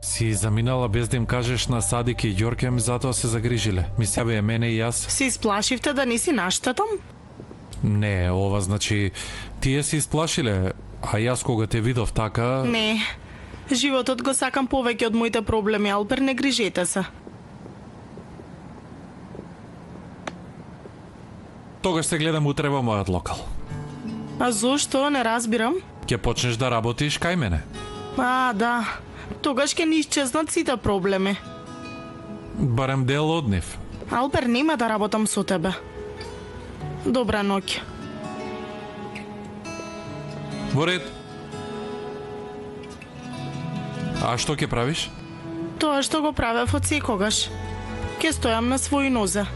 Си заминала без да им кажеш на Садик и Ѓорkem, затоа се загрижиле. Мисля бе мене и јас. Се исплашивте да не си наштатам? Не, ова значи тие се исплашиле, а јас кога те видов така... Не. Животот го сакам повеќе од моите проблеми, Алпер, не грижете се. Тогаш се гледам утре во мојот локал. А зошто? Не разбирам. Ќе почнеш да работиш кај мене. А, да. Тогаш ќе ни исчезнат сите проблеми. Барем дел од нив. Алпер, нема да работам со тебе. Добра ноќ. Во ред. А што ќе правиш? Тоа што го правев од секогаш. Ќе стојам на своји нозе.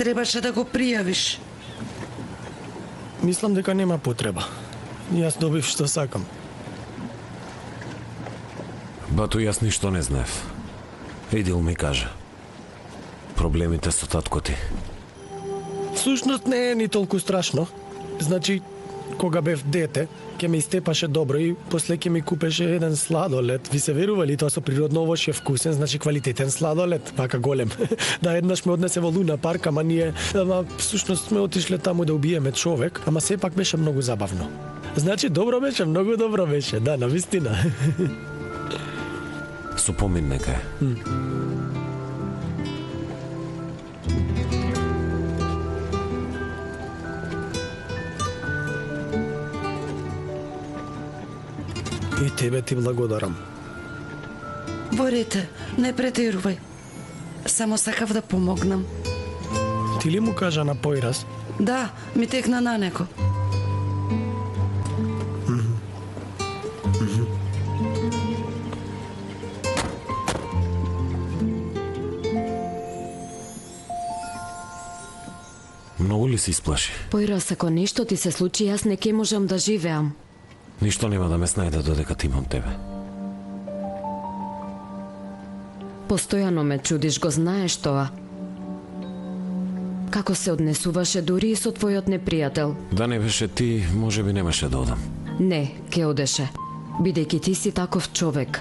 Требаше да го пријавиш. Мислам дека нема потреба. Јас добив што сакам. Бату, јас ништо не знаев. Едил ми кажа. Проблемите со татко ти. Всушност не е ни толку страшно. Значи, кога бев дете, ќе ме истепаше добро и после ќе ми купеше еден сладолед. Ви се верували, тоа со природно овош е вкусен, значи квалитетен сладолед, вака голем. Да, еднаш ме однесе во Луна парк, ама всушност сме отишле таму да убиеме човек, ама сепак беше многу забавно. Значи, добро беше, многу добро беше, да, навистина. Со помин нека е. И тебе ти благодарам. Борете, не претерувај. Само сакав да помогнам. Ти ли му кажа на Појрас? Да, ми текна на него. Многу ли се исплаши? Појрас, ако нешто ти се случи, јас не ќе можам да живеам. Ништо нема да ме снајде додека ти имам тебе. Постојано ме чудиш, го знаеш тоа. Како се однесуваше дури и со твојот непријател? Да не беше ти, може би немаше да одам. Не, ке одеше. Бидејќи ти си таков човек.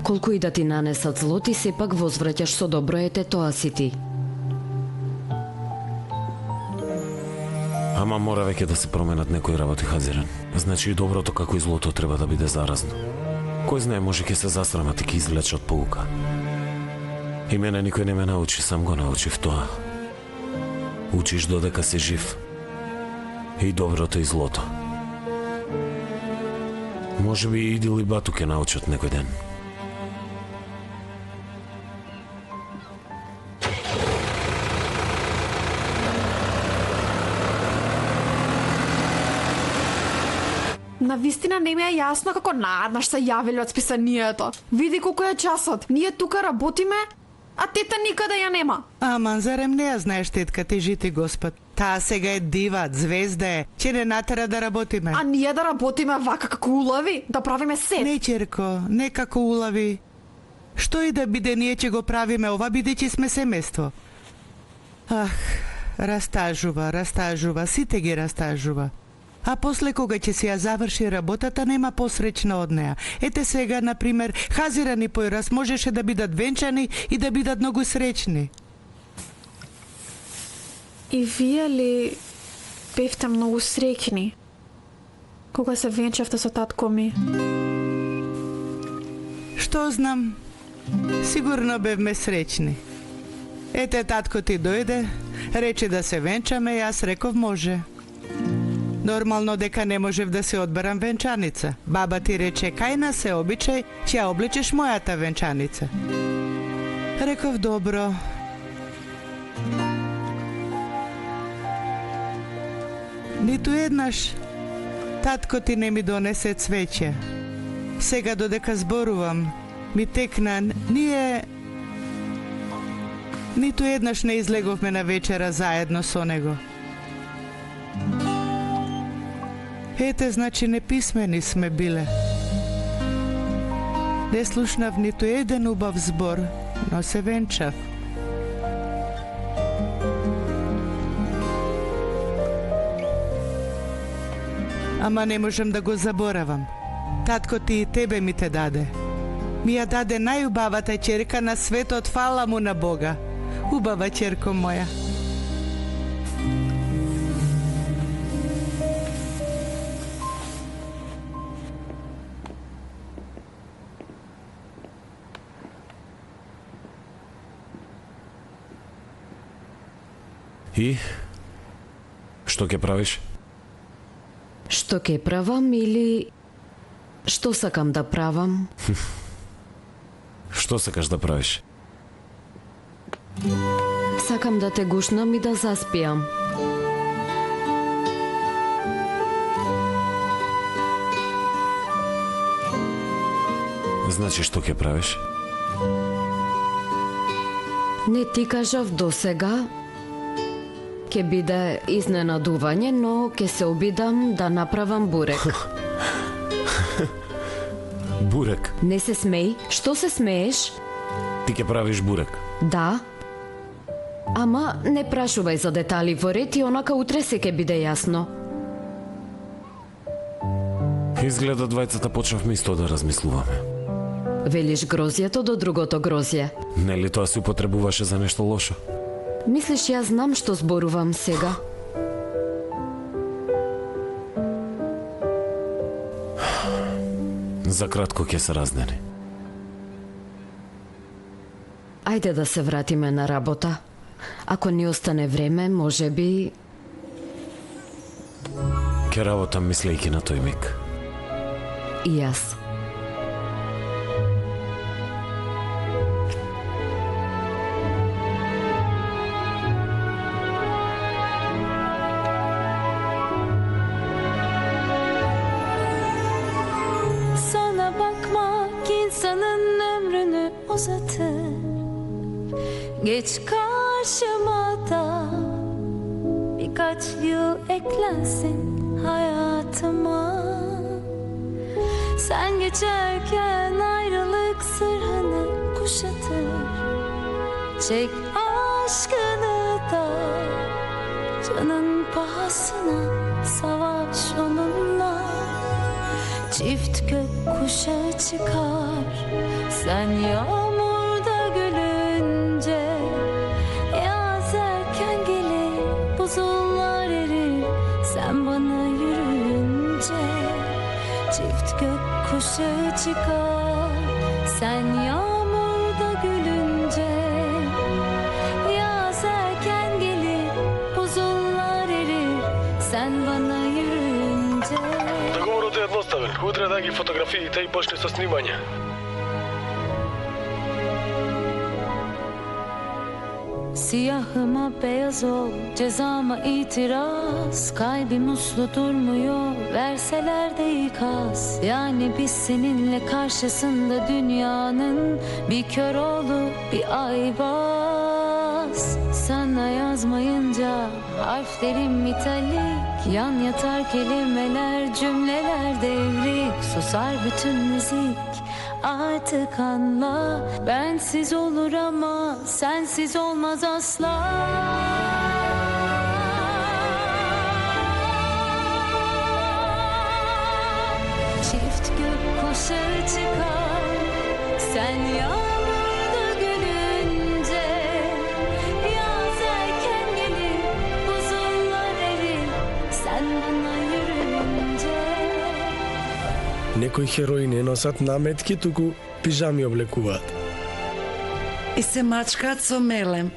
Колку и да ти нанесат зло, ти сепак возвраќаш со добро, ете тоа си ти. Ама мора веќе да се променат некои работи, Хазиран. Значи и доброто како и злото треба да биде заразно. Кој знае, може ќе се засрамат и ќе извлечат поука. И мене никој не ме научи, сам го научив тоа. Учиш додека си жив. И доброто и злото. Може би и Идил и Бату ќе научат некој ден. Навистина не ми е јасно како наеднаш се јавиле од списанието. Види колку е часот. Ние тука работиме, а тета никаде ја нема. Аман, зарем не ја знаеш тетка ти, жити Господ? Таа сега е дива, звезда е. Ќе не натера да работиме. А ние да работиме вака како улави, да правиме сет. Не, черко, не како улави. Што и да биде, ние ќе го правиме ова, бидејќи сме семејство. Ах, растажува, сите ги растажува. А после кога ќе си ја заврши работата, нема посреќна од неа. Ете сега, например, Хазиран и Појрас можеше да бидат венчани и да бидат многу среќни. И вие ли бевте многу среќни кога се венчавте со татко ми? Што знам, сигурно бевме среќни. Ете, татко ти дојде, рече да се венчаме, јас реков може. Нормално дека не можев да се одберам венчаница. Баба ти рече, кај нас е обичај, ќе ја облечеш мојата венчаница. Реков, добро. Ниту еднаш Татко ти не ми донесе цвеќе. Сега додека зборувам, ми текна, ние ниту еднаш не излеговме на вечера заедно со него. Ете, значи неписмени сме биле. Не слушнав ниту еден убав збор, но се венчав. Ама не можам да го заборавам. Татко ти и тебе ми те даде. Ми ја даде најубавата ќерка на светот, фала му на Бога. Убава ќерко моја. И? Што ќе правиш? Што ќе правам или што сакам да правам? Што сакаш да правиш? Сакам да те гушнам и да заспиам. Значи што ќе правиш? Не ти кажав досега, ќе биде изненадување, но ќе се обидам да направам бурек. Бурек? Не се смеј, што се смееш? Ти ќе правиш бурек? Да. Ама не прашувај за детали во ред и онака утре се ќе биде јасно. Изгледа двајцата почнавме исто да размислуваме. Велиш грозјето до другото грозје. Нели тоа се употребуваше за нешто лошо? Мислиш јас знам што зборувам сега? За кратко ќе се разнени. Ајде да се вратиме на работа. Ако ни остане време, може би... Ке работам мислејќи на тој миг. И јас. Sana bakmak insanın ömrünü uzatır. Geç karşıma da birkaç yıl eklensin hayatıma. Sen geçerken ayrılık sırrını kuşatır. Çek aşkını da canın pahasına savaş onunla. Çift gökkuşağı çıkar sen yağmurda gülünce. Yaz erken gelir buzullar erir sen bana yürüyünce. Çift gökkuşağı çıkar sen yağmurda gülünce. Yaz erken gelir buzullar erir sen bana yürüyünce. Договорот е едноставен. Утре да ги фотографиите и почне со снимање. Siyahıma beyaz ol, cezama itiraz. Kalbim uslu durmuyor, verseler de ikaz. Yani biz seninle karşısında dünyanın bir kör oğlu, bir aybaz. Sana yazmayınca harflerim metalik. Yan yatar kelimeler, cümleler devrik. Susar bütün müzik. Artık anla, bensiz olur ama sensiz olmaz asla. Çift gökkuşağı çıkar, sen yağmurda gülünce. Yaz erken gelir, buzullar erir, sen bana yürüyünce. Некои херои не носат наметки, туку пижами облекуваат. И се мачкаат со мелем.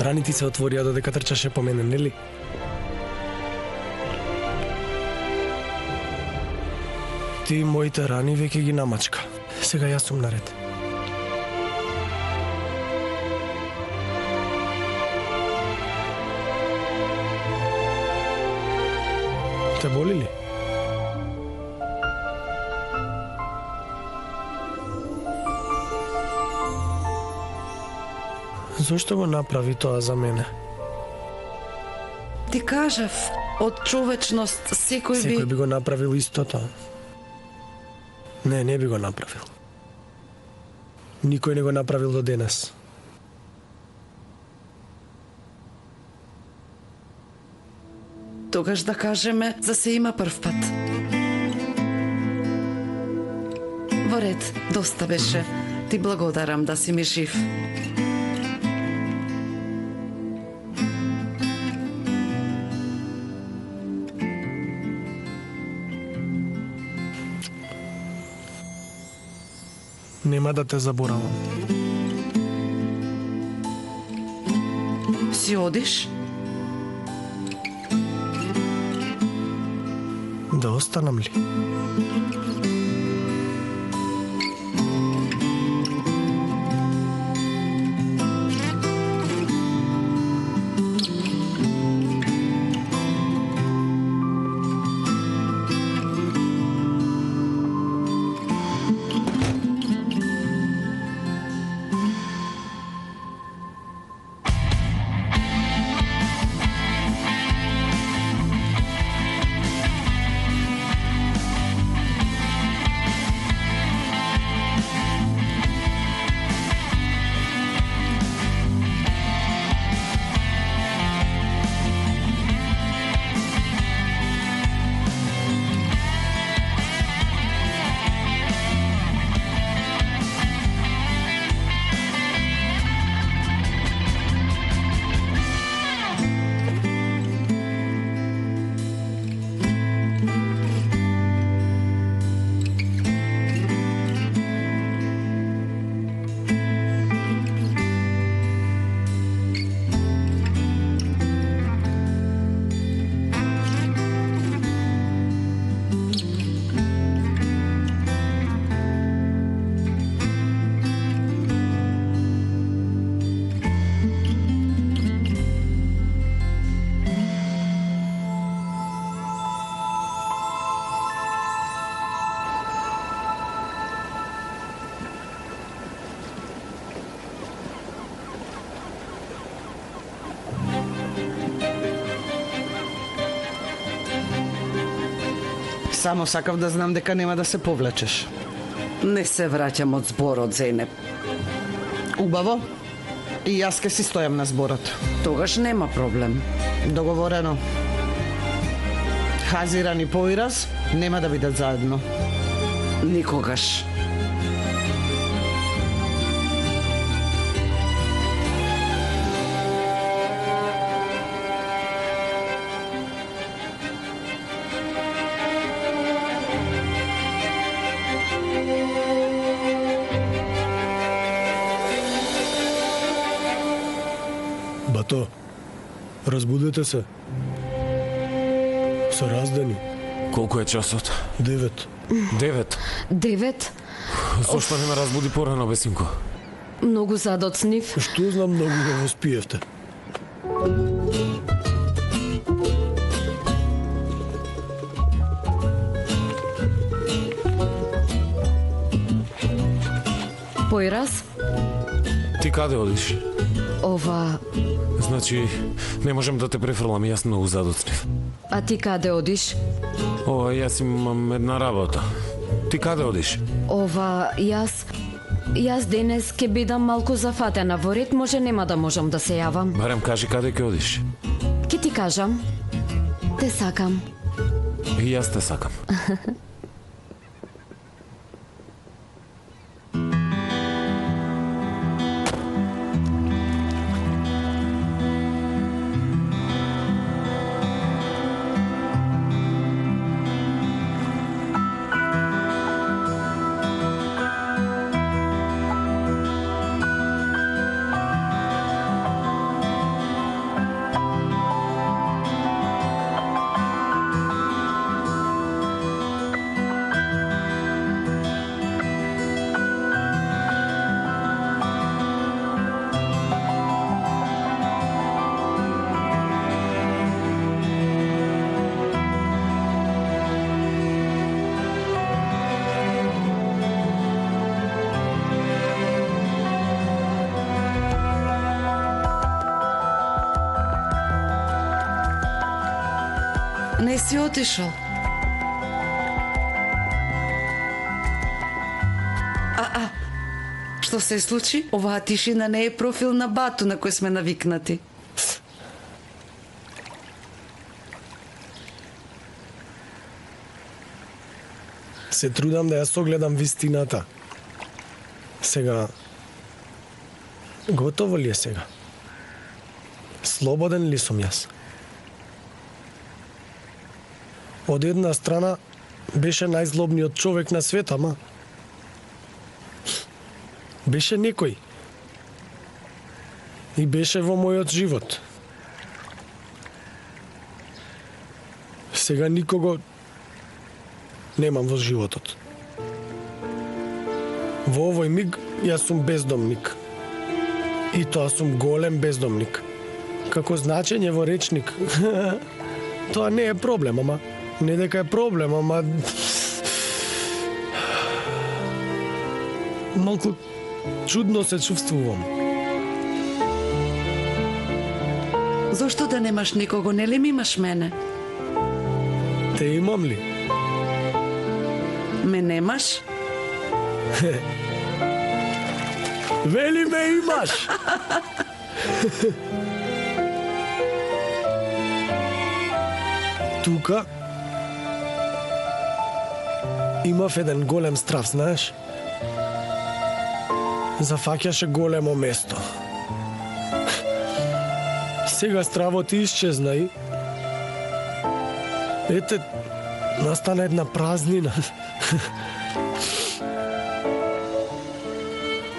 Раните се отворија додека трчаше по мене, нели? Ти моите рани веќе ги намачка. Сега јас сум наред. Те боли ли? Зошто го направи тоа за мене? Ти кажав, од човечност секој Би го направил истото. Не би го направил. Никој не го направил до денес. Тогаш да кажеме, за се има прв пат. Во ред, доста беше. Ти благодарам да си ми жив. Нема да те заборавам. Си одиш? Да останам ли? Само сакав да знам дека нема да се повлечеш. Не се враќам од зборот, Зенеп. Убаво. И јас ке си стојам на зборот. Тогаш нема проблем. Договорено. Хазиран и Поираз нема да бидат заедно. Никогаш. Бато, разбудете се. Се раздени. Колку е часот? 9. 9. 9? Зошто не ме разбуди порано, бе, синко? Многу задоцнив. Што знам, многу го воспиевте. Поираз? Ти каде одиш? Ова... Значи, не можем да те префрлам, јас многу задоцнив. А ти каде одиш? Ова, јас имам една работа. Ти каде одиш? Ова, Јас денес ќе бидам малку зафатена во ред, може нема да можам да се јавам. Барем кажи каде ќе одиш. Ке ти кажам. Те сакам. И јас те сакам. не си отишол? Што се случи? Оваа тишина не е профил на Бату на кој сме навикнати. Се трудам да ја согледам вистината. Сега... Готово ли е сега? Слободен ли сум јас? Од една страна беше најзлобниот човек на света, ама беше некој. И беше во мојот живот. Сега никого немам во животот. Во овој миг јас сум бездомник. И тоа сум голем бездомник. Како значење во речник. Тоа не е проблем, ама не дека е проблем, ама малку чудно се чувствувам. Зошто да немаш никого, нели ми имаш мене? Те имам ли? Ме немаш? Вели ме имаш! Тука имав еден голем страв, знаеш? Зафаќаше големо место. Сега стравот исчезна и... Ете, настана една празнина.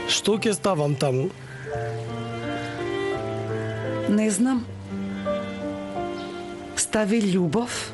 Што ќе ставам таму? Не знам. Стави љубов?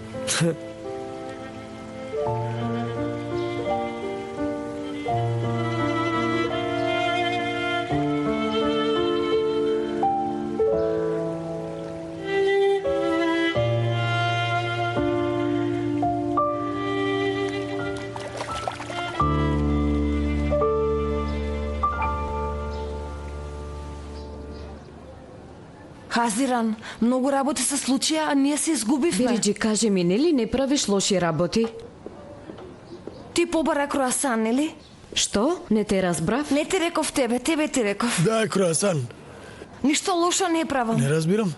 Хазиран, многу работи се случија, а ние се изгубивме. Бириджи, кажи ми, нели не правиш лоши работи? Ти побара круасан, нели? Што? Не те разбрав? Не ти реков тебе ти реков. Да, круасан. Ништо лошо не правам. Не разбирам.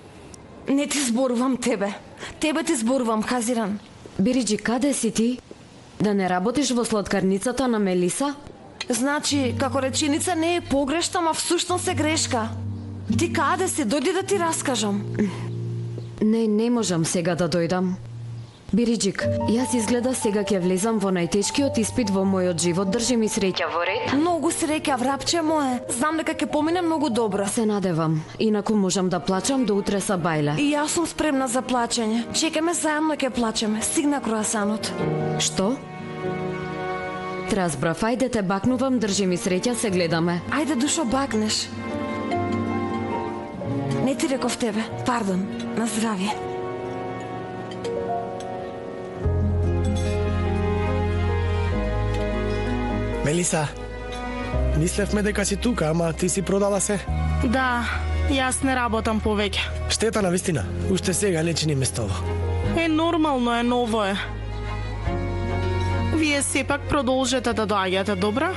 Не ти зборувам тебе. Тебе ти зборувам, Хазиран. Бириджи, каде си ти? Да не работиш во сладкарницата на Мелиса? Значи, како реченица не е погрешна, ама всушност е грешка. Ти каде си? Дојди да ти раскажам. Не можам сега да дојдам. Бириджик, јас изгледа сега ќе влезам во најтешкиот испит во мојот живот. Држи ми среќа, во ред? Многу среќа, врапче мое. Знам дека ќе помине многу добро. Се надевам. Инаку можам да плачам до утре са бајле. И јас сум спремна за плачење. Чекаме заедно ќе плачеме. Стигна круасанот. Што? Разбрав, ајде те бакнувам, држи ми среќа, се гледаме. Ајде, душо, бакнеш. Не ти реков тебе. Пардон. На здравје. Мелиса, мислевме дека си тука, ама ти си продала се. Да, јас не работам повеќе. Штета на вистина. Уште сега не чини место. Е, нормално е, ново е. Вие сепак продолжете да доаѓате, добра?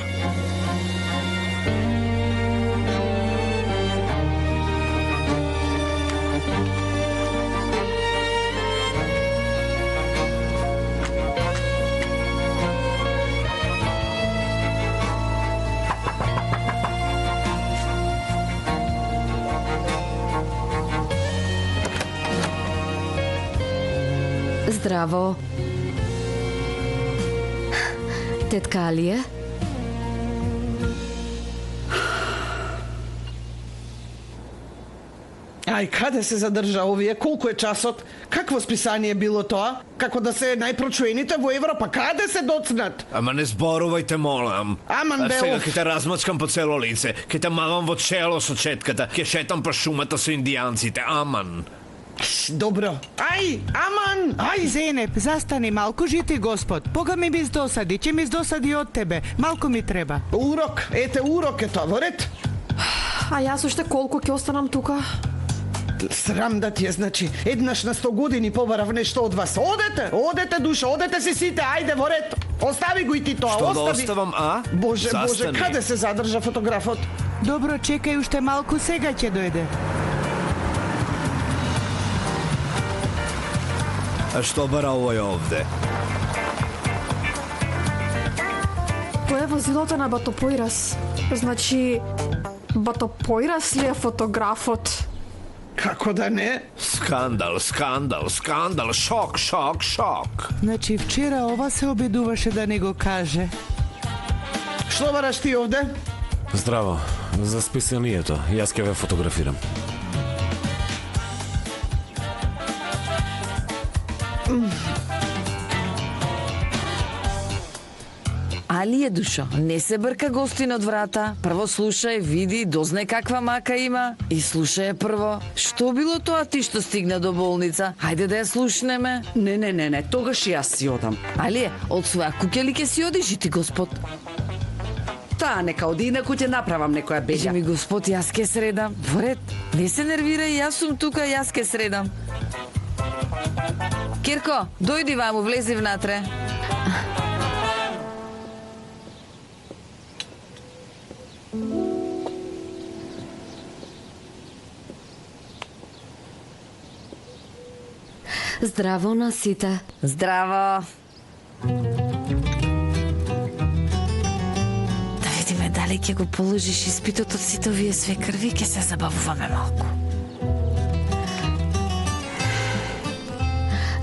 Здраво. Тетка Алија? Ај, каде се задржа овие? Колку е часот? Какво списание било тоа? Како да се најпрочуените во Европа? Каде се доцнат? Ама не зборувајте, молам. Аман, бе, сега оф. ќе те размачкам по цело лице. Ќе те мамам во чело со четката. Ќе шетам по шумата со индијанците. Аман. Добро. Ај, аман! Ај! Зенеп, застани малку, жити Господ. Бога ми издосади, ќе ми издосади од тебе. Малку ми треба. Урок, ете урок е тоа, во ред. А јас уште колку ќе останам тука? Срам да ти е, значи, еднаш на 100 години побарав нешто од вас. Одете душа, одете си сите, ајде во ред. Остави го и ти тоа, Што да остави. оставам, а? Боже, Застани. каде се задржа фотографот? Добро, чекај уште малку, сега ќе дојде. А што бара овој овде? Тоа е возилото на Батопојрас. Значи, Батопојрас ли е фотографот? Како да не? Скандал, шок. Значи, вчера ова се обидуваше да не го каже. Што бараш ти овде? Здраво, за списанието, јас ќе ве фотографирам. Али е душо, не се брка гостин од врата. Прво слушај, види, дознай каква мака има. И слушај прво. Што било тоа ти што стигна до болница? Хајде да ја слушнеме. Не, тогаш и јас си одам. Али е, од своја куќа ли ке си одиш и ти господ? Таа нека оди, инаку ќе направам некоја беѓа. Ми господ, јас ке средам. Во ред, не се нервирај, јас сум тука, јас ке средам. Кирко, дојди ваму, влези внатре. Здраво на сите. Здраво. Да видиме дали ќе го положиш испитот од сите овие свекрви, ќе се забавуваме малку.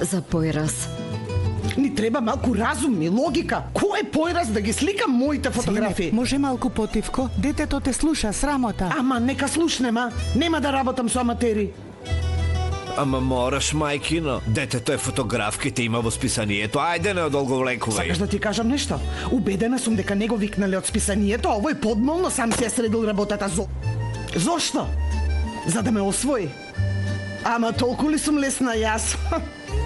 За Појрас. Ни треба малку разум и логика. Кој е Појрас да ги сликам моите фотографии? Може малку потивко? Детето те слуша, срамота. Ама, нека слушнема. Нема да работам со аматери. Ама мораш, мајкино. Детето е фотограф, ке те има во списанието. Ајде, не одолговлекувај. Сакаш да ти кажам нешто? Убедена сум дека не го викнале од списанието, а овој подмолно сам си ја средил работата. Зошто? За да ме освои. Ама толку ли сум лесна јас?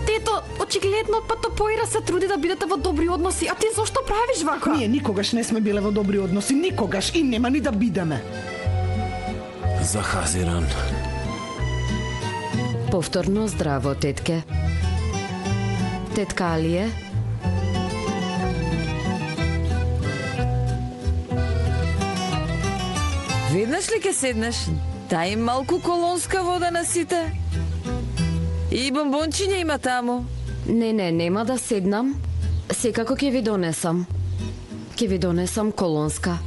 Тето, очигледно Батопојрас се труди да бидете во добри односи, а ти зошто правиш вака? Ние никогаш не сме биле во добри односи, никогаш и нема ни да бидеме. Захазиран. Повторно здраво, тетке. Тетка Алие? Веднаш ли ке седнеш? Дај малку колонска вода на сите. И бомбончиња има таму. Не, нема да седнам. Секако ќе ви донесам. Ќе ви донесам колонска.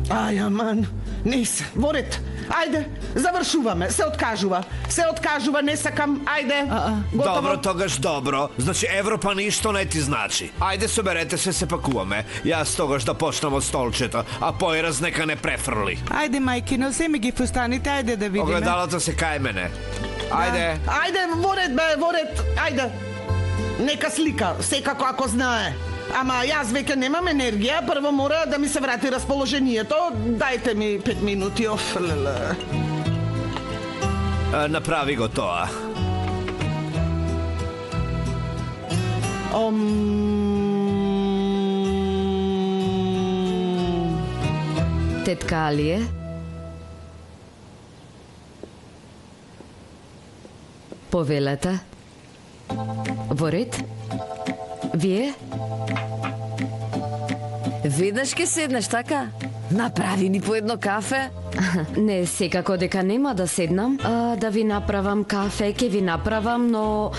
Ај, аман, не се, во ред. Ајде, завршуваме, се откажува, не сакам, ајде. Готово. Добро, тогаш добро. Значи Европа ништо не ти значи. Ајде соберете се пакуваме. Јас тогаш да почнам од столчето, а Појрас нека не префрли. Ајде, мајкино, земи ги фустаните, ајде да видиме. Огледалото се кај мене. Ајде. Ајде, во ред, ајде. Нека слика, секако ако знае. Ама јас веќе немам енергија, прво мора да ми се врати расположението. Дајте ми 5 минути, леле. Направи го тоа. Тетка Алие? Повелете. Во ред? Вие? Веднаш ке седнеш, така? Направи ни по едно кафе. Не, секако дека нема да седнам. Да ви направам кафе, ќе ви направам, но...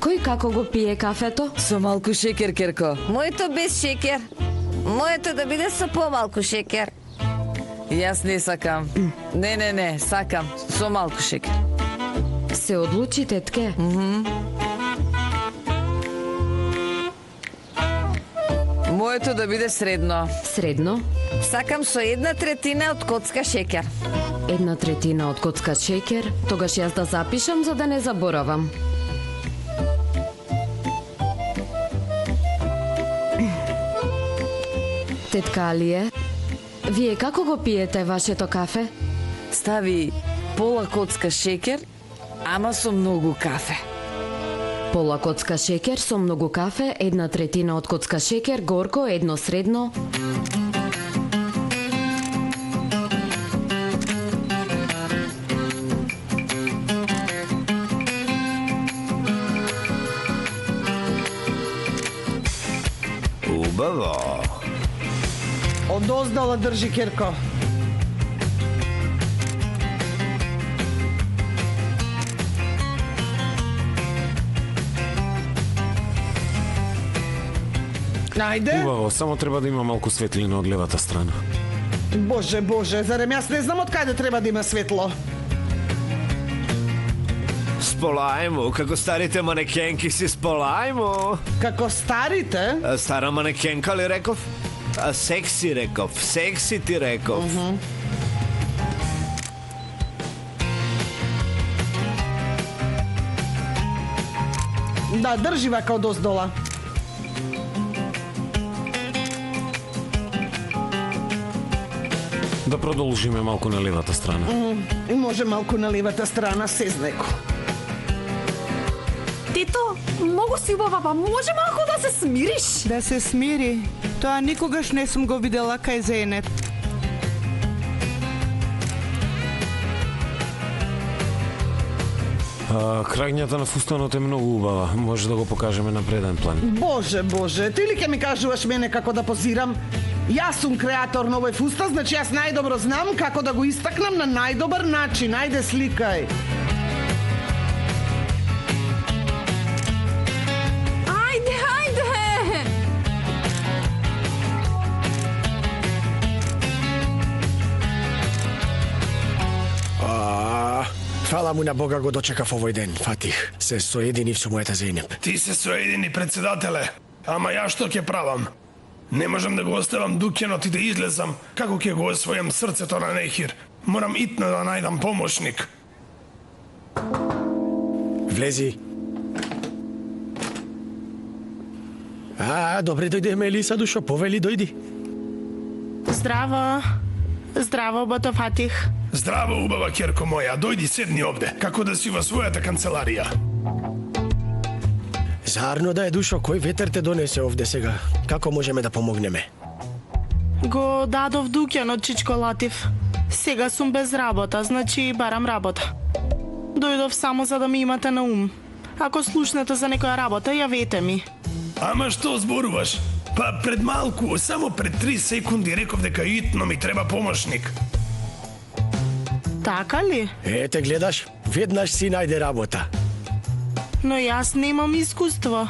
Кој како го пие кафето? Со малку шекер, Керко. Моето без шекер. Моето да биде со помалку шекер. Јас не сакам. Не, сакам. Со малку шекер. Се одлучи, тетке. Моето да биде средно. Средно? Сакам со 1/3 од коцка шекер. 1/3 од коцка шекер? Тогаш јас да запишам за да не заборавам. Тетка Алие, вие како го пиете вашето кафе? Стави пола коцка шекер, ама со многу кафе. Пола коцка шекер со многу кафе, 1/3 од коцка шекер, горко, едно средно. Убаво. Одоздала држи, Керко. Ајде. Убаво, само треба да има малку светлина од левата страна. Боже, боже, зарем јас не знам од каде треба да има светло. Сполајмо, како старите манекенки си сполајмо. Како старите? Стара манекенка ли реков? Секси реков, секси ти реков. Да, држи вака одоздола. Да продолжиме малку на левата страна. И може малку на левата страна, сезнеко. Тето, многу си убава, па може малку да се смириш? Да се смири. Тоа никогаш не сум го видела кај Зенет. Краѓњата на фустанот е многу убава. Може да го покажеме на преден план. Боже, боже, ти ли ќе ми кажуваш мене како да позирам? Јас сум креатор на овој фустан, значи јас најдобро знам како да го истакнам на најдобар начин. Ајде, сликај. Ајде, ајде! Фала му на Бога го дочекав овој ден, Фатих. Се соединив со мојата Зейнеп. Ти се соедини, председателе. Ама ја што ќе правам? Не можам да го оставам дуќенот и да излезам. Како ќе го освојам срцето на Нехир? Морам итно да најдам помошник. Влези. Добре дојде Мелиса, душо, повели, дојди. Здраво. Здраво, бато Фатих. Здраво, убава керко моја. Дојди, седни овде. Како да си во својата канцеларија? Зарно да е, душо, кој ветер те донесе овде сега? Како можеме да помогнеме? Го дадов дуќанот, чичко Латиф. Сега сум без работа, значи барам работа. Дојдов само за да ми имате на ум. Ако слушнете за некоја работа, јавете ми. Ама што зборуваш? Па пред малку, само пред 3 секунди реков дека итно ми треба помошник. Така ли? Ете, гледаш, веднаш си најде работа. Но јас немам искуство.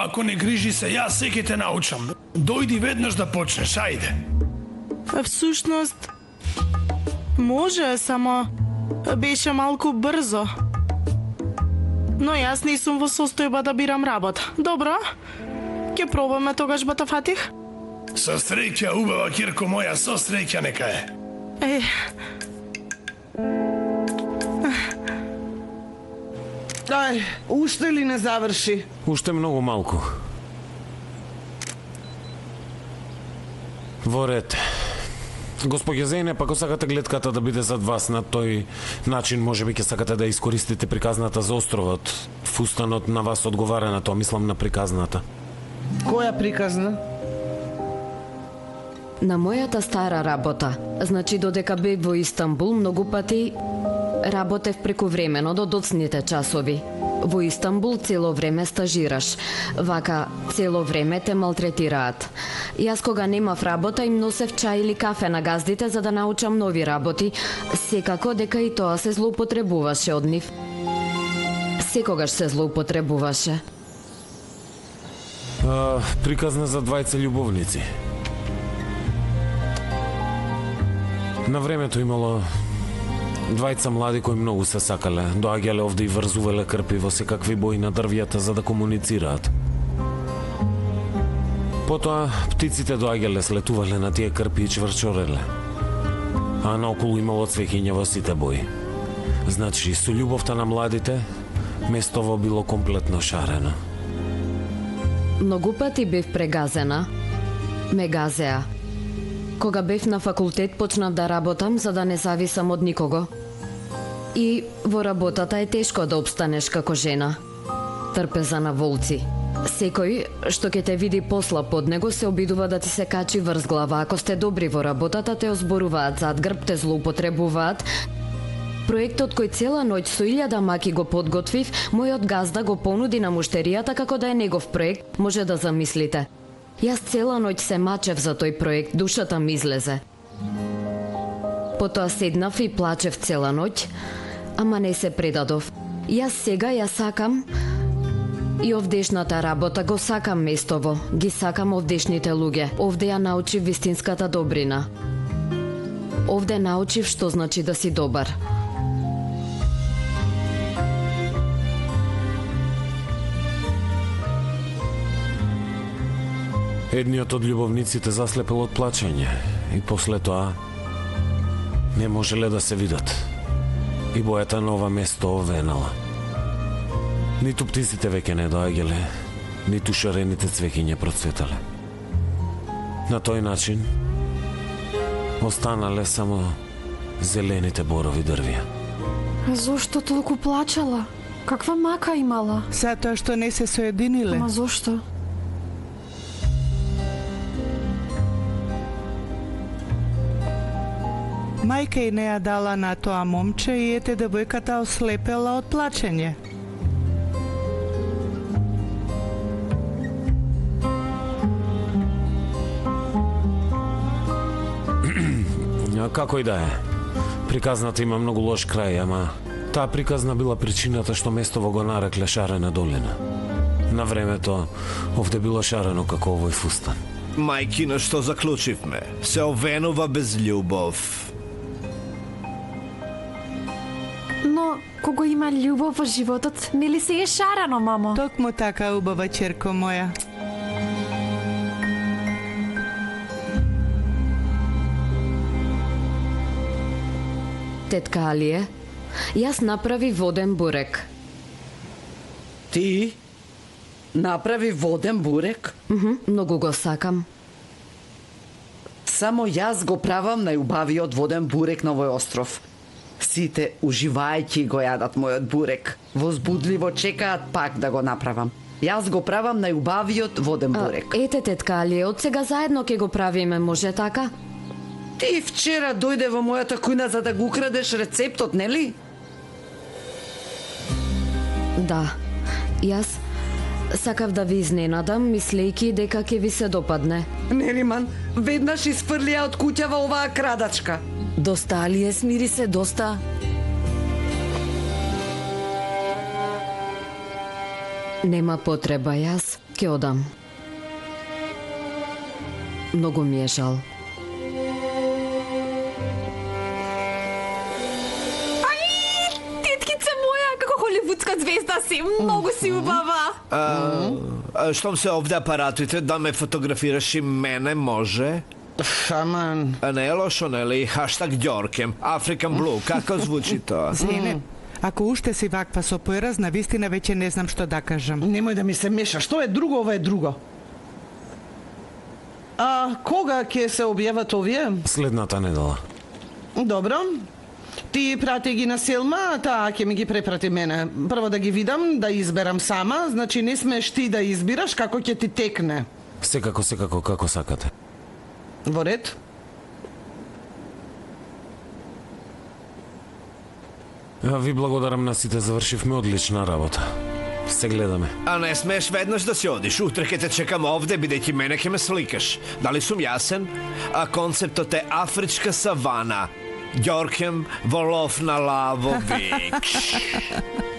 Ако не грижи се, јас секи те научам. Дојди веднаш да почнеш, ајде. Всушност, може, само беше малку брзо. Но јас не сум во состојба да бирам работа. Добро, ќе пробаме тогаш, бата Фатих? Со среќа, убава кирко моја, со среќа нека е. Ај, уште ли не заврши? Уште многу малку. Во ред. Госпоѓа Зејнеп, ако сакате гледката да биде зад вас на тој начин, можеби ќе сакате да искористите приказната за островот. Фустанот на вас одговара на тоа, мислам на приказната. Која приказна? На мојата стара работа. Значи, додека бев во Истанбул, многу пати работев прекувремено до доцните часови. Во Истанбул цело време стажираш. Вака, цело време те малтретираат. Јас кога немав работа им носев чај или кафе на газдите за да научам нови работи, секако дека и тоа се злоупотребуваше од нив. Секогаш се злоупотребуваше. Приказна за двајца љубовници. На времето имало двајца млади кои многу се сакале, доаѓале овде и врзувале крпи во секакви бои на дрвјата за да комуницираат. Потоа птиците доаѓале, слетувале на тие крпи и чврчореле. А наоколу имало цвеќиња во сите бои. Значи, со љубовта на младите, местово било комплетно шарено. Многу пати бев прегазена. Ме газеа. Кога бев на факултет, почнав да работам за да не зависам од никого. И во работата е тешко да обстанеш како жена. Трпеза на волци. Секој што ќе те види послаб од него се обидува да ти се качи врз глава. Ако сте добри во работата, те озборуваат зад грб, те злоупотребуваат. Проектот кој цела ноќ со 1000 маки го подготвив, мојот газда го понуди на муштеријата како да е негов проект, може да замислите. Јас цела ноќ се мачев за тој проект, душата ми излезе. Потоа седнав и плачев цела ноќ, ама не се предадов. Јас сега ја сакам и овдешната работа, го сакам местово, ги сакам овдешните луѓе. Овде ја научив вистинската добрина. Овде научив што значи да си добар. Едниот од љубовниците заслепел од плачење и после тоа не можеле да се видат. И бојата на ова место овенала. Ниту птиците веќе не доаѓале, ниту шарените цвеќиња процветале. На тој начин останале само зелените борови дрвја. А зошто толку плачала? Каква мака имала? Затоа што не се соединиле. Ама зошто? Мајка и не ја дала на тоа момче и ете девојката ослепела од плачење. Како и да е, приказната има многу лош крај, ама таа приказна била причината што местово го нарекле Шарена долина. На времето овде било шарено како овој фустан. Мајкино, што заклучивме? Се овенува без љубов. Но кога има љубов во животот, нели се е шарено, мамо? Токму така, убава черко моја. Тетка Алие, јас направи воден бурек. Ти? Направи воден бурек? Многу го сакам. Само јас го правам најубавиот воден бурек на овој остров. Сите, уживајќи го јадат мојот бурек. Возбудливо чекаат пак да го направам. Јас го правам најубавиот воден бурек. Ете, тетка Алие, од сега заедно ќе го правиме, може така? Ти вчера дојде во мојата кујна за да го украдеш рецептот, нели? Да. Јас сакав да ви изненадам, мислејќи дека ќе ви се допадне. Нериман, веднаш испрлија од куќава оваа крадачка. Доста, Алие, смири се, доста. Нема потреба, јас ќе одам. Многу ми е жал. Холивудска звезда си, многу си убава. Штом се овде апаратите, да ме фотографираш и мене, може? Шаман. Не е лошо, нели? Хаштаг Ѓоркем, African Blue, како звучи тоа? Зене, ако уште си ваква со појраз, на вистина веќе не знам што да кажам. Немој да ми се меша, што е друго, ова е друго. А кога ќе се објават овие? Следната недела. Добро. Ти прати ги на Селма, таа ќе ми ги препрати мене. Прво да ги видам, да изберам сама, значи не смеш ти да избираш како ќе ти текне. Секако, како сакате. Во ред? Ви благодарам на сите, завршивме одлична работа. Се гледаме. А не смеш веднаш да си одиш. Утре ќе те чекам овде, бидејќи мене ќе ме сликаш. Дали сум јасен? А концептот е афричка савана. Ѓоркем во лов на лавовик.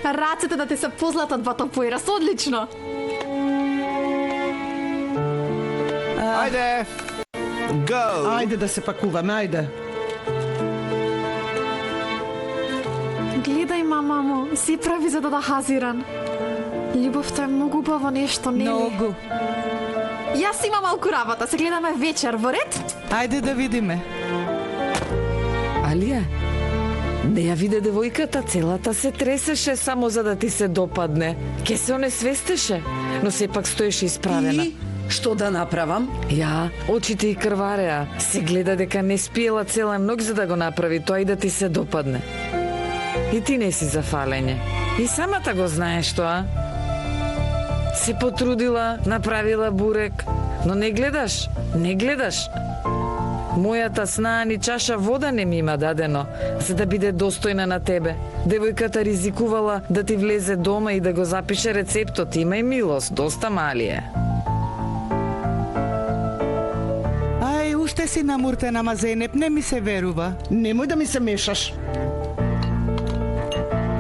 Рацете да ти се позлатат бато појраз, одлично. Ајде. Go. Ајде да се пакуваме, ајде. Гледај, мамо, си прави за да хазиран. Љубовта е многу убаво нешто, нели? Многу. Јас имам малку работа, се гледаме вечер, во ред? Ајде да видиме. Алија, не ја виде девојката, целата се тресеше само за да ти се допадне. Ке се онесвестеше, но сепак стоеше исправена. И што да направам? Ја, очите и крвареа. Се гледа дека не спиела цела ноќ за да го направи тоа и да ти се допадне. И ти не си за фалење. И самата го знаеш тоа. Се потрудила, направила бурек, но не гледаш, не гледаш. Мојата снаа ни чаша вода не ми има дадено, за да биде достојна на тебе. Девојката ризикувала да ти влезе дома и да го запише рецептот. Имај милост, доста мали е. Се си намуртена, ама Зенеп, не ми се верува. Немој да ми се мешаш.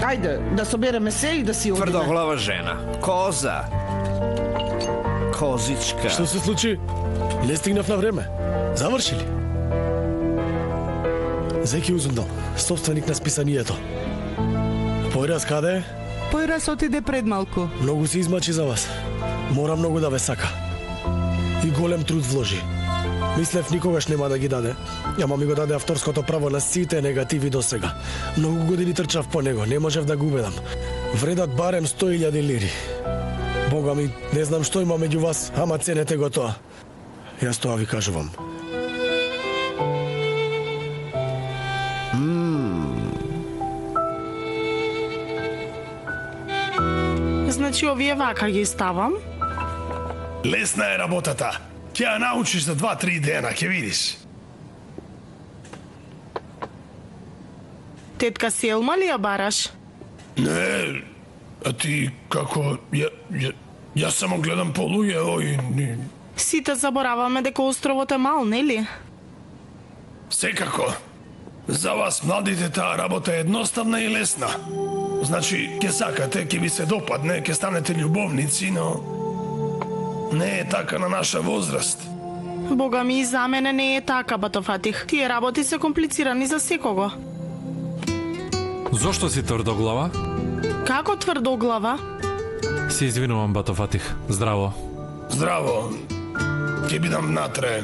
Ајде, да собереме се и да си одиме. Тврдоглава жена. Коза. Козичка. Што се случи? Не стигнав на време. Заврши ли? Зеки Узундал, собственик на списанието. Појраз каде е? Појраз отиде пред малку. Многу се измачи за вас. Мора многу да ве сака. И голем труд вложи. Мислев никогаш нема да ги даде. Ама ми го даде авторското право на сите негативи до сега. Многу години трчав по него, не можев да го убедам. Вредат барем 100.000 лири. Бога ми, не знам што има меѓу вас, ама ценете го тоа. Јас тоа ви кажувам. Значи овие вака ги ставам. Лесна е работата. Ќе ја научиш за 2-3 дена, ќе видиш. Тетка Селма ли ја бараш? Не, а ти како... Јас само гледам по луѓе, Сите забораваме дека островот е мал, нели? Секако. За вас, младите, таа работа е едноставна и лесна. Значи, ќе сакате, ќе ви се допадне, ќе станете љубовници, но... Не е така на наша возраст. Бога ми, и за мене не е така, Батофатих. Тие работи се комплицирани за секого. Зошто си тврдоглава? Како тврдоглава? Се извинувам, Батофатих. Здраво. Здраво. Ќе бидам внатре.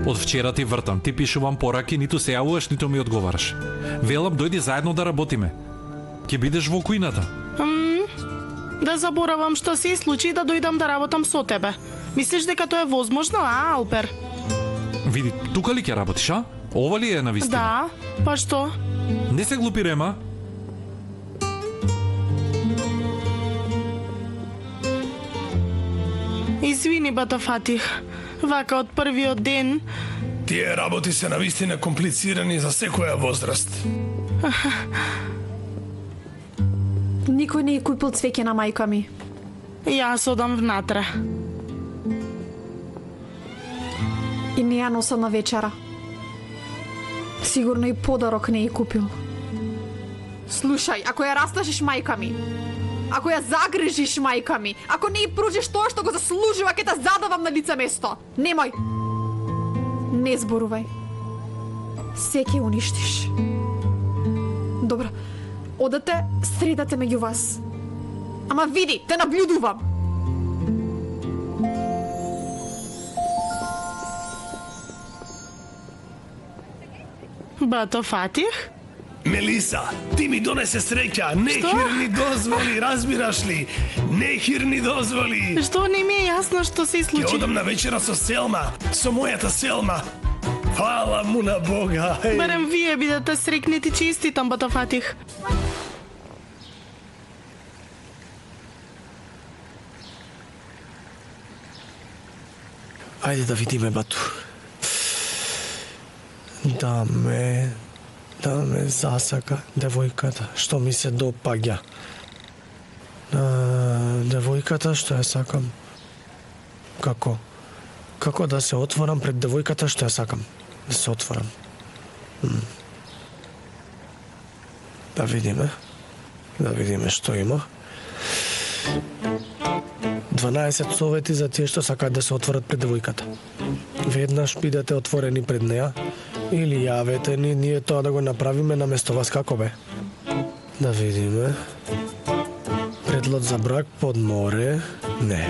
Од вчера ти вртам, ти пишувам пораки, ниту се јавуваш, ниту ми одговараш. Велам, дојди заедно да работиме. Ќе бидеш во кујната. Да заборавам што се случи и да дојдам да работам со тебе. Мислиш дека тоа е возможно, Алпер? Види, тука ли ќе работиш, а? Ова ли е на вистина? Да, па што? Не се глупи, Рема. Извини, Батофатих. Вака од првиот ден... Тие работи се навистина комплицирани за секоја возраст. Никој не е купил цвеќе на мајка ми. Јас одам внатре. И не ја носам на вечера. Сигурно и подарок не е купил. Слушај, ако ја расташиш мајка ми, ако ја загрижиш мајка ми, ако не ја пружиш тоа што го заслужува, ќе те задавам на лице место. Немој. Не зборувај. Се ќе уништиш. Добро. Одете, средате меѓу вас. Ама види, те наблюдувам. Батофатих? Мелиса, ти ми донесе среќа, нехир ни дозволи, разбираш ли? Нехир ни дозволи. Што не ми е јасно што се случи? Ќе одам на вечера со Селма, со мојата Селма. Фала му на Бога. Барем вие бидете срекнати, честитам, Батофатих. Ајде да видиме, Бату. Да ме засака девојката, што ми се допаѓа. Девојката што ја сакам. Како? Како да се отворам пред девојката што ја сакам? Да се отворам. Да видиме. Да видиме што има. 12 совети за тие што сакаат да се отворат пред девојката. Веднаш бидете отворени пред неа или јавете ни ние тоа да го направиме наместо вас, како бе? Да видиме. Предлог за брак под море? Не.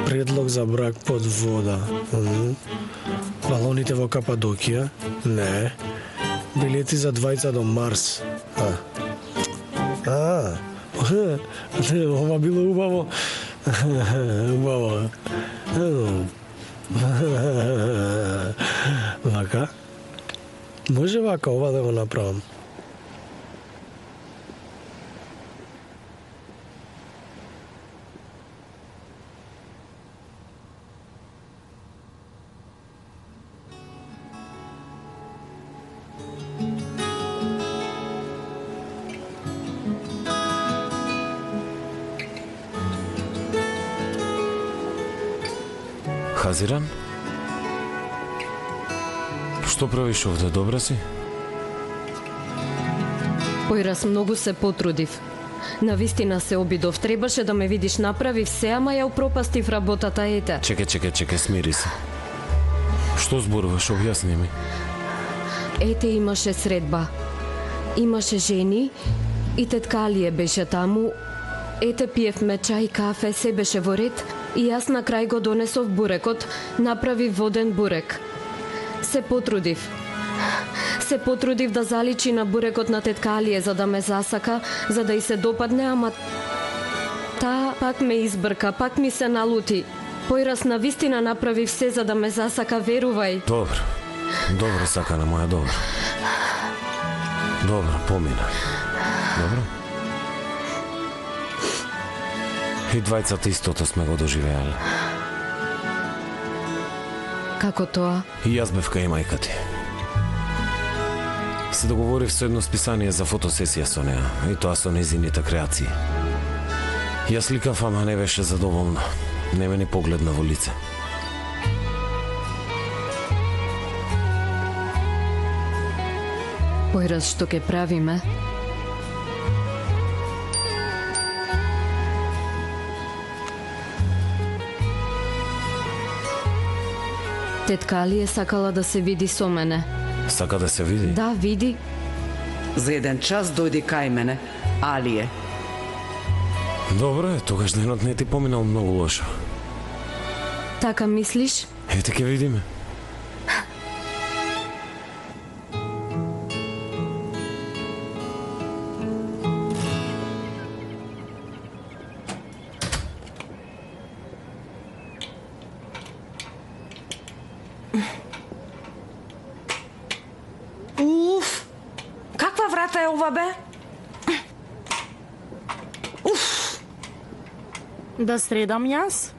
Предлог за брак под вода? Балоните во Кападокија? Не. Билети за двајца до Марс? Ова било убаво. Убаво. Вака? Може вака ова да го направам? Хазиран? Што правиш овде, добра си? Појраз многу се потрудив. Навистина се обидов, требаше да ме видиш, направив се, ама ја упропастив работата, ете. Чекај, смири се. Што зборуваш, објасни ми. Ете, имаше средба. Имаше жени и тетка Алие беше таму. Ете, пиевме чај, кафе, се беше во ред и јас на крај го донесов бурекот, направив воден бурек. Се потрудив да заличи на бурекот на тетка Алие за да ме засака, за да и се допадне, ама таа пак ме избрка, пак ми се налути. Појраз на вистина направив се за да ме засака, верувај. Добро, сакана моја, добро. Добро, помина. Добро? И двајцата истото сме го доживеале. Како тоа? И јас бев кај мајка ти. Се договорив со едно списание за фотосесија со неа, и тоа со незините креации. Јас сликав, ама не беше задоволна. Не ме ни погледна во лице. Појраз што ке правиме? Тетка Алие сакала да се види со мене. Сака да се види? Да, види. За еден час дојди кај мене, Алие. Добро е, тогаш денот не ти поминал многу лошо. Така мислиш? Ете ке видиме. Каква врата е ова, бе? Да средам јас?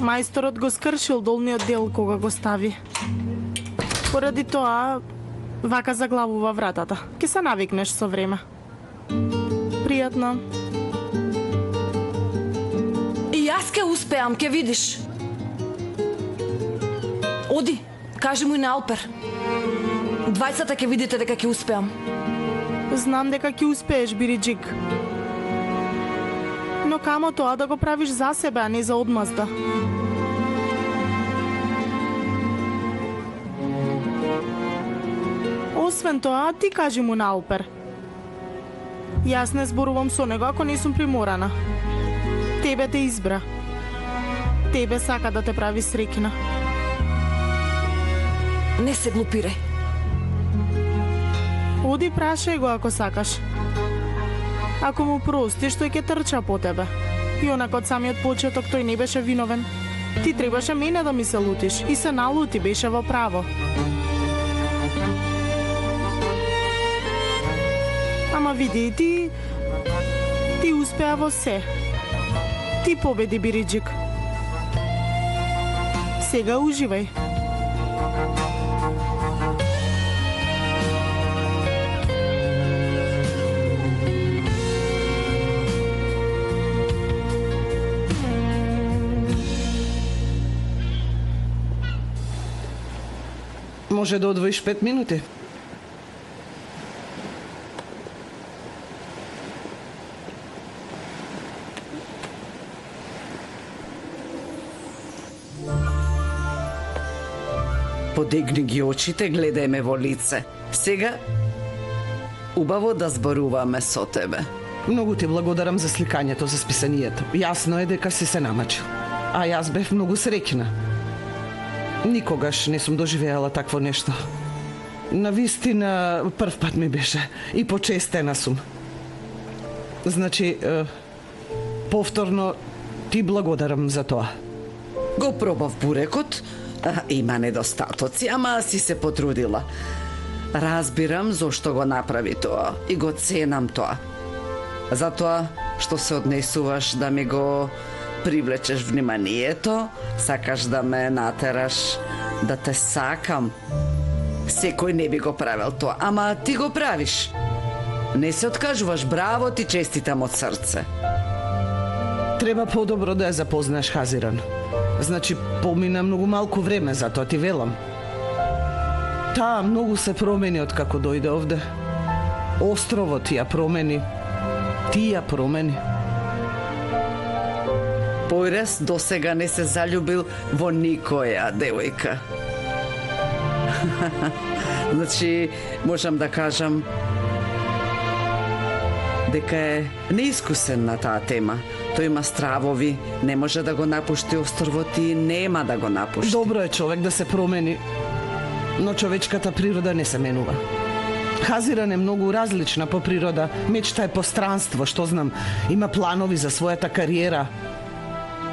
Мајсторот го скршил долниот дел кога го стави. Поради тоа, вака заглавува вратата. Ке се навикнеш со време. Пријатно. И јас ке успеам, ке видиш. Оди, кажи му и на Алпер. Двајцата ќе видите дека ќе успеам. Знам дека ќе успееш, Бириџик. Но камо тоа да го правиш за себе, а не за одмазда. Освен тоа, ти кажи му на Алпер. Јас не зборувам со него ако не сум приморана. Тебе те избра. Тебе сака да те прави среќна. Не се глупирај. Оди прашај го ако сакаш. Ако му простиш, тој ќе трча по тебе. И онако од самиот почеток тој не беше виновен. Ти требаше мене да ми се лутиш. И се налути, беше во право. Ама види, ти успеа во се. Ти победи, Бириџик. Сега уживај. Може да одвоиш 5 минути? Подигни ги очите, гледај ме во лице. Сега, убаво да зборуваме со тебе. Многу ти благодарам за сликањето, за списанието. Јасно е дека си се намачил. А јас бев многу среќна. Никогаш не сум доживеала такво нешто. Навистина, прв пат ми беше и почестена сум. Значи, повторно ти благодарам за тоа. Го пробав бурекот, има недостатоци, ама си се потрудила. Разбирам зошто го направи тоа и го ценам тоа. Затоа што се однесуваш да ми го привлечеш вниманието, сакаш да ме натераш да те сакам. Секој не би го правил тоа, ама ти го правиш. Не се откажуваш, браво ти, честитам од срце. Треба подобро да ја запознаеш Хазиран. Значи, помина многу малку време, затоа ти велам. Таа многу се промени од како дојде овде. Островот ја промени. Ти ја промени. Појрес досега не се заљубил во никоја девојка. Значи, можам да кажам дека е неискусен на таа тема. Тој има стравови, не може да го напушти островот и нема да го напушти. Добро е човек да се промени, но човечката природа не се менува. Хазиран е многу различна по природа, мечта е по странство, што знам, има планови за својата кариера.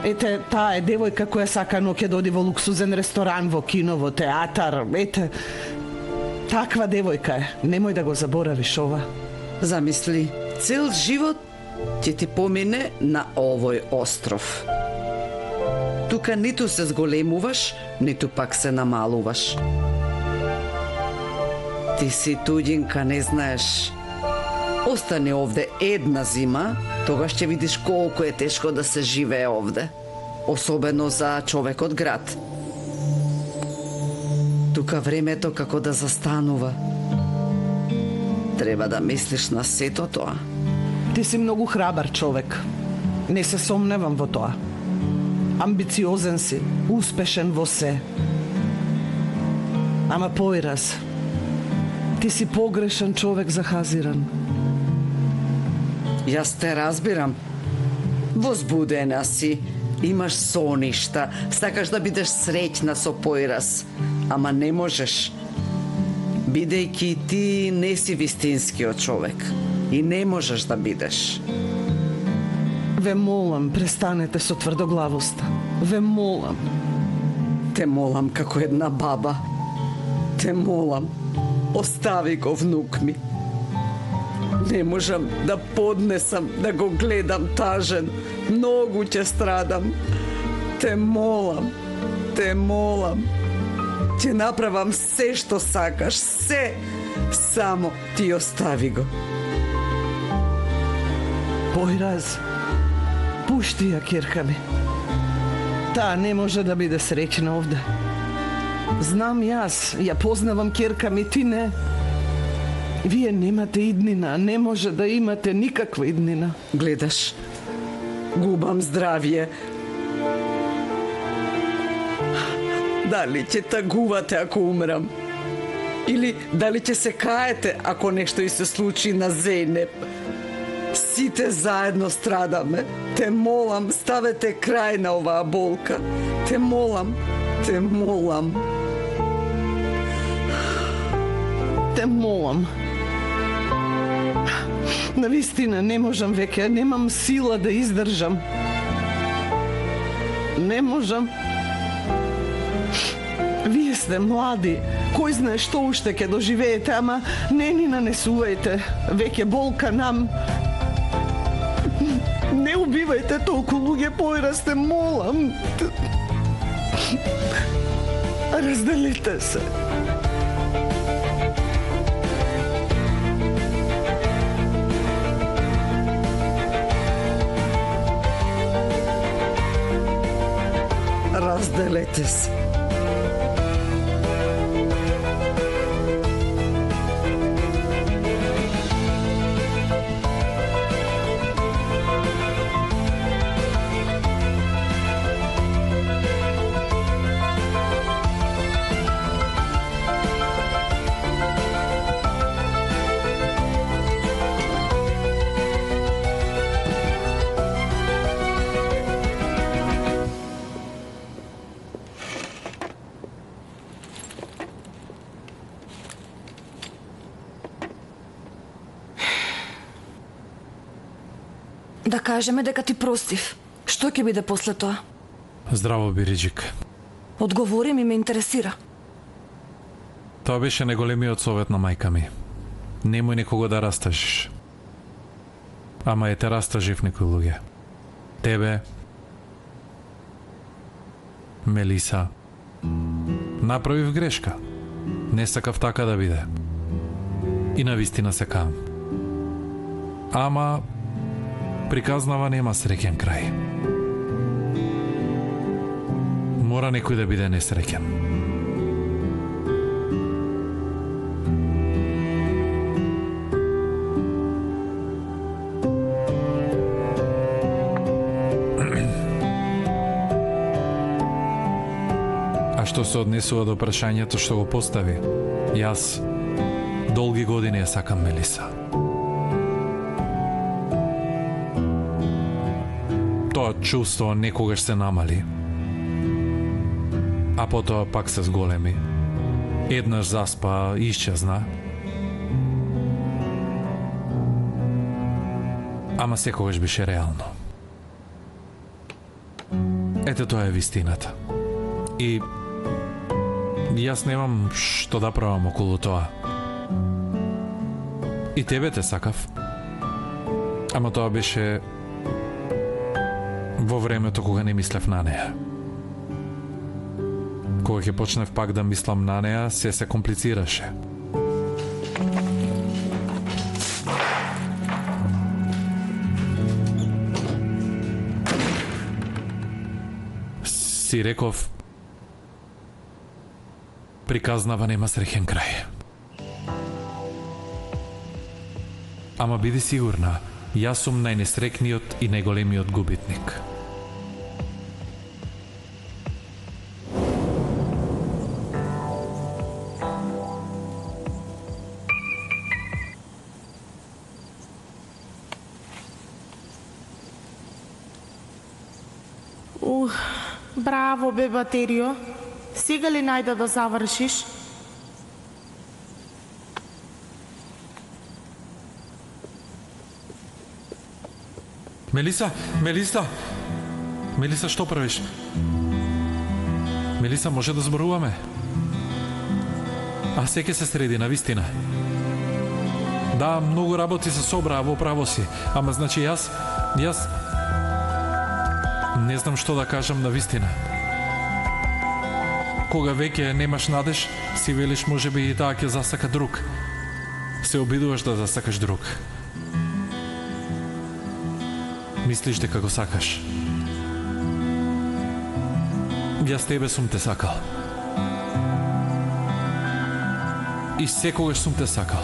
Ете, таа е девојка која сака ноќе да оди во луксузен ресторан, во кино, во театар. Ете, таква девојка е. Немој да го заборавиш ова. Замисли, цел живот ќе ти помине на овој остров. Тука ниту се зголемуваш, ниту пак се намалуваш. Ти си туѓинка, не знаеш. Остани овде една зима, тогаш ќе видиш колку е тешко да се живее овде. Особено за човек од град. Тука времето како да застанува. Треба да мислиш на сето тоа. Ти си многу храбар човек. Не се сомневам во тоа. Амбициозен си, успешен во се. Ама Појраз, ти си погрешен човек за Хазиран. Јас те разбирам. Возбудена си, имаш соништа, сакаш да бидеш среќна со Појраз, ама не можеш. Бидејќи ти не си вистинскиот човек и не можеш да бидеш. Ве молам, престанете со тврдоглавоста. Ве молам. Те молам како една баба. Те молам, остави го внук ми. Не можам да поднесам да го гледам тажен. Многу ќе страдам. Те молам, те молам. Ќе направам се што сакаш, се. Само ти остави го. Појраз, пушти ја ќерка ми. Таа не може да биде среќна овде. Знам јас, ја познавам ќерка ми, ти не. Вие немате иднина, не може да имате никаква иднина. Гледаш, губам здравје. Дали ќе тагувате ако умрам? Или дали ќе се каете ако нешто и се случи на Зејнеп? Сите заедно страдаме. Те молам, ставете крај на оваа болка. Те молам, те молам. Те молам. Навистина не можам веќе, немам сила да издржам. Не можам. Вие сте млади, кој знае што уште ќе доживеете, ама не ни нанесувајте веќе болка нам. Не убивајте толку луѓе, Појраз, те молам. Разделите се. Разделете се. Да кажеме дека ти простив. Што ќе биде после тоа? Здраво, Бириджик. Одговори ми, ме интересира. Тоа беше најголемиот совет на мајка ми. Немој некого да растажиш. Ама е те растажив некои луѓе. Тебе, Мелиса. Направив грешка. Не сакав така да биде. И навистина се каам. Ама Приказнава нема среќен крај. Мора некој да биде несреќен. Што се однесува до прашањето што го постави, јас долги години ја сакам Мелиса. Тоа чувство некогаш се намали, а потоа пак се зголеми. Еднаш заспа, исчезна. Ама секогаш беше реално. Ете тоа е вистината. И јас немам што да правам околу тоа. И тебе те сакав. Ама тоа беше во времето кога не мислев на неа. Кога ќе почнев пак да мислам на неа, се комплицираше. Си реков, приказнава нема среќен крај. Ама биди сигурна, јас сум најнесрекниот и најголемиот губитник. Браво, бе, Батерио. Сега ли најде да завршиш? Мелиса, Мелиса! Мелиса, што правиш? Мелиса, може да зборуваме? А се ќе се среди, навистина. Да, многу работи се собраа, во право си. Ама значи јас не знам што да кажам навистина. Кога веќе немаш надеж, си велиш можеби и таа ќе засака друг. Се обидуваш да засакаш друг. Мислиш дека го сакаш. Јас тебе сум те сакал. И секогаш сум те сакал.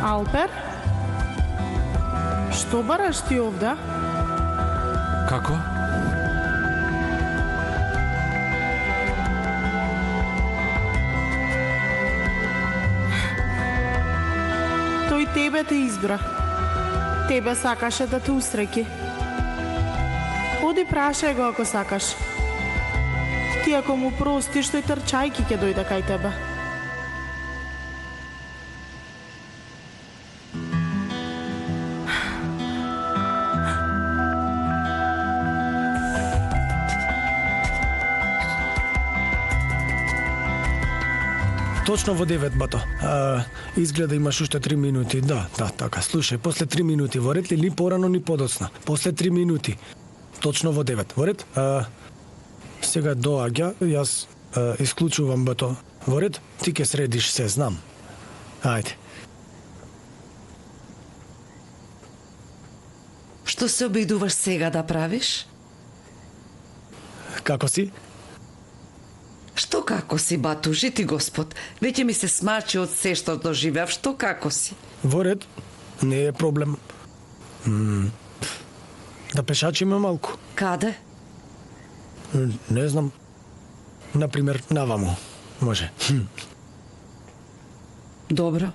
Алпер? Што бараш ти овде? Како? Тој тебе те избра. Тебе сакаше да те усреќи. Оди прашај го ако сакаш. Ти ако му простиш, тој трчајки ќе дојде кај тебе. Точно во 9, бато. Изгледа имаш уште 3 минути. Да, така. Слушај, после 3 минути во ред ли, ни порано, ни подоцна. После 3 минути. Точно во 9, во ред? Сега доаѓа, јас исклучувам, бато. Во ред? Ти ќе средиш се, знам. Ајде. Што се обидуваш сега да правиш? Како си? Што како си, Бату, жити Господ? Веќе ми се смачи од се што доживеав. Што како си? Во ред, не е проблем. Да пешачиме малку. Каде? Не знам. Например, наваму. Може. Добро.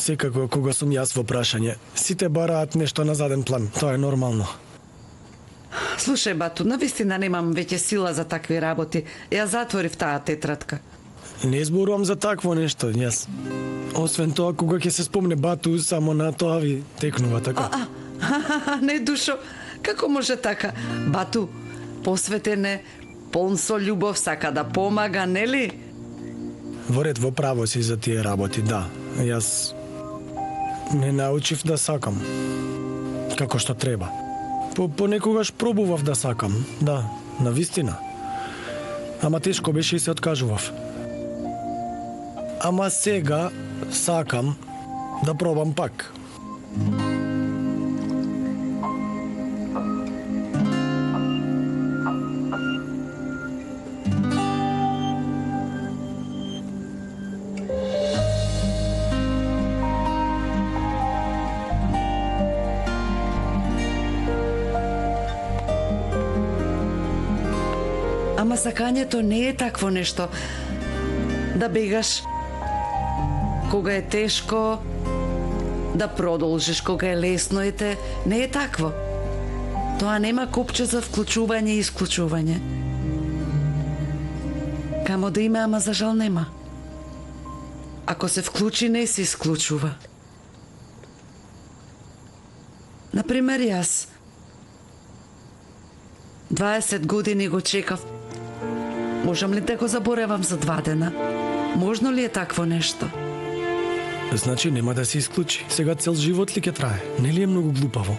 Секако, кога сум јас во прашање, сите бараат нешто на заден план. Тоа е нормално. Слушај, Бату, навистина немам веќе сила за такви работи. Ја затворив таа тетрадка. Не зборувам за такво нешто, јас. Освен тоа, кога ќе се спомне Бату, само на тоа ви текнува, така? Не, душо, како може така? Бату, посветен е, полн со љубов, сака да помага, нели? Во ред, во право си за тие работи, да. Јас не научив да сакам како што треба. Понекогаш пробував да сакам, да, навистина. Ама тешко беше и се откажував. Ама сега сакам да пробам пак. Ама сакањето не е такво нешто. Да бегаш кога е тешко, да продолжиш кога е лесно, не е такво. Тоа нема копче за вклучување и исклучување. Камо да има, ама за жал нема. Ако се вклучи, не се исклучува. Например, јас 20 години го чекав. Можам ли да го заборевам за 2 дена? Можно ли е такво нешто? Значи нема да се исклучи. Сега цел живот ли ќе трае? Нели е многу глупаво?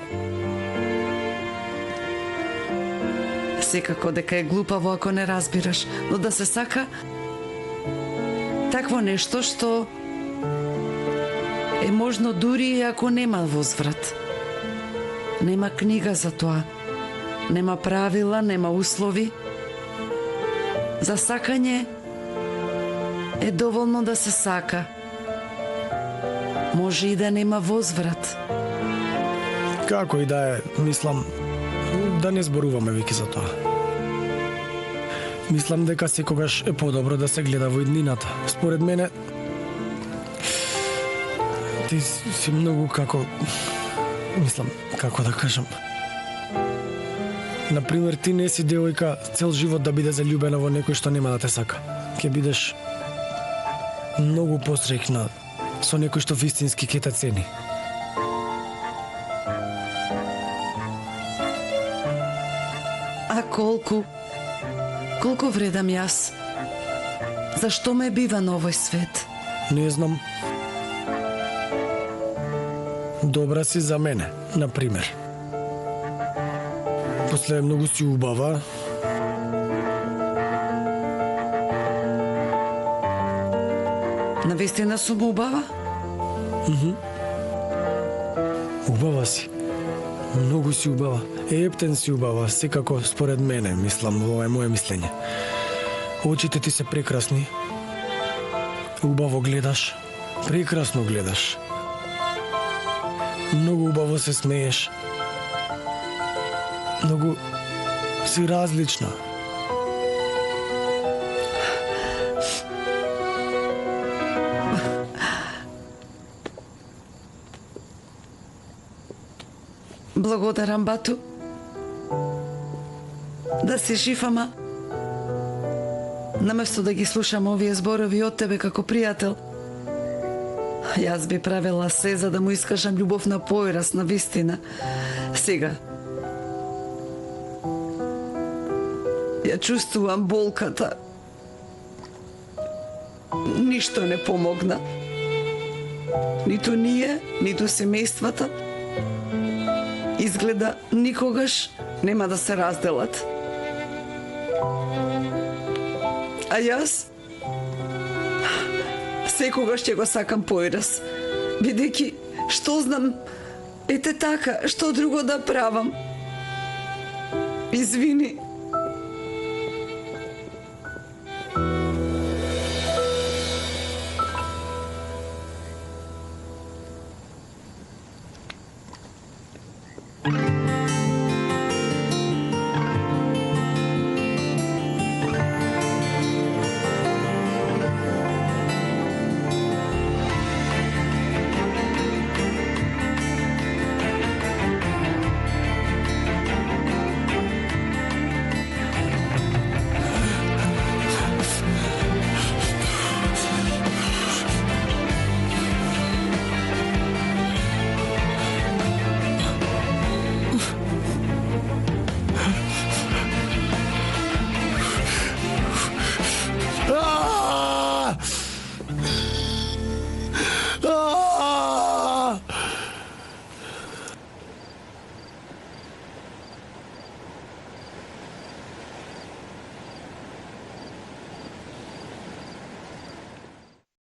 Секако дека е глупаво ако не разбираш, но да се сака такво нешто што е можно дури и ако нема возврат. Нема книга за тоа. Нема правила, нема услови. За сакање е доволно да се сака. Може и да нема возврат. Како и да е, мислам, да не зборуваме веќе за тоа. Мислам дека секогаш е подобро да се гледа во иднината. Според мене, ти си многу како... Мислам, како да кажам... Например, ти не си девојка цел живот да биде заљубена во некој што нема да те сака. Ќе бидеш многу посреќна со некој што вистински ќе те цени. А колку вредам јас? Зашто ме бива на овој свет? Не знам. Добра си за мене, например. После многу си убава. Навистина сум убава? Убава си. Многу си убава. Ептен си убава, секако според мене, мислам, ова е моje мислење. Очите ти се прекрасни. Убаво гледаш. Прекрасно гледаш. Многу убаво се смееш. Многу си различна. Благодарам, Бату. Да си жив, ама наместо да ги слушам овие зборови од тебе како пријател, јас би правила се за да му искажам љубов на поирас, на вистина. Сега ја чувствувам болката. Ништо не помогна. Ниту ние, ниту семејствата. Изгледа никогаш нема да се разделат. А јас секогаш ќе го сакам поирас, бидејќи што знам, ете така, што друго да правам. Извини.